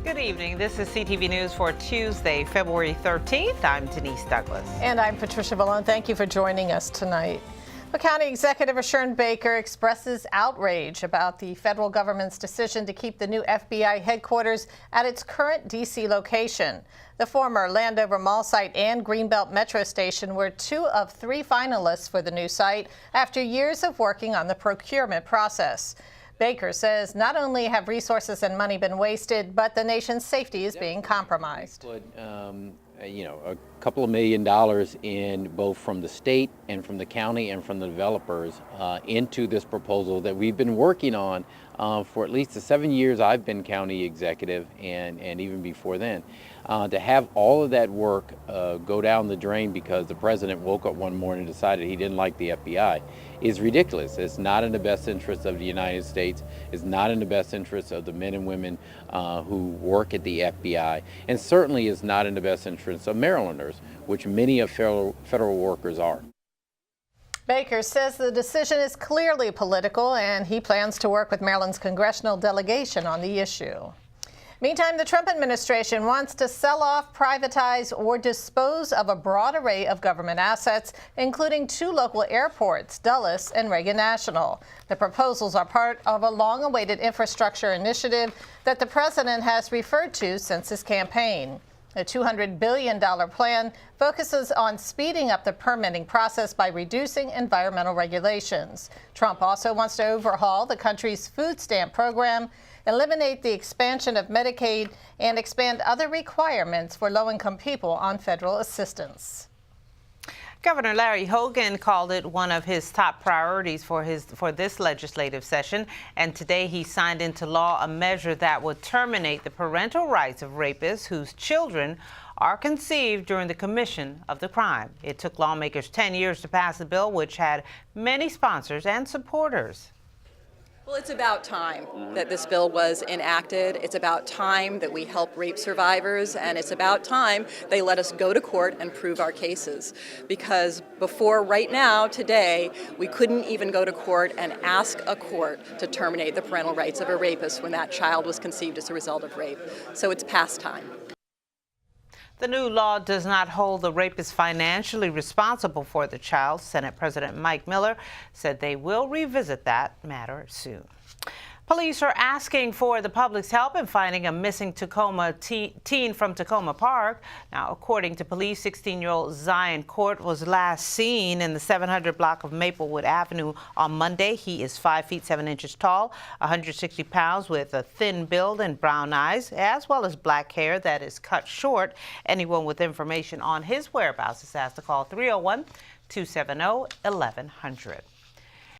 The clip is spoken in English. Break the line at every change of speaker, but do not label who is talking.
Good evening. This is CTV News for Tuesday, February 13th. I'm Denise Douglas.
And I'm Patricia Vallone. Thank you for joining us tonight. The County Executive Rushern Baker expresses outrage about the federal government's decision to keep the new FBI headquarters at its current D.C. location. The former Landover Mall site and Greenbelt Metro Station were 2 of 3 finalists for the new site after years of working on the procurement process. Baker says not only have resources and money been wasted, but the nation's safety is being compromised.
Put, a couple of $1 million in both from the state and from the county and from the developers into this proposal that we've been working on for at least the 7 years I've been county executive and even before then. To have all of that work go down the drain because the president woke up one morning and decided he didn't like the FBI is ridiculous. It's not in the best interest of the United States. It's not in the best interest of the men and women who work at the FBI, and certainly is not in the best interest of Marylanders, which many of federal workers are.
Baker says the decision is clearly political, and he plans to work with Maryland's congressional delegation on the issue. Meantime, the Trump administration wants to sell off, privatize, or dispose of a broad array of government assets, including 2 local airports, Dulles and Reagan National. The proposals are part of a long-awaited infrastructure initiative that the president has referred to since his campaign. The $200 billion plan focuses on speeding up the permitting process by reducing environmental regulations. Trump also wants to overhaul the country's food stamp program, eliminate the expansion of Medicaid, and expand other requirements for low-income people on federal assistance.
Governor Larry Hogan called it one of his top priorities for this legislative session, and today he signed into law a measure that would terminate the parental rights of rapists whose children are conceived during the commission of the crime. It took lawmakers 10 years to pass the bill, which had many sponsors and supporters.
Well, it's about time that this bill was enacted. It's about time that we help rape survivors, and it's about time they let us go to court and prove our cases. Because before, right now, today, we couldn't even go to court and ask a court to terminate the parental rights of a rapist when that child was conceived as a result of rape. So it's past time.
The new law does not hold the rapist financially responsible for the child. Senate President Mike Miller said they will revisit that matter soon. Police are asking for the public's help in finding a missing Tacoma teen from Tacoma Park. Now, according to police, 16-year-old Zion Court was last seen in the 700 block of Maplewood Avenue on Monday. He is 5 feet 7 inches tall, 160 pounds, with a thin build and brown eyes, as well as black hair that is cut short. Anyone with information on his whereabouts is asked to call 301-270-1100.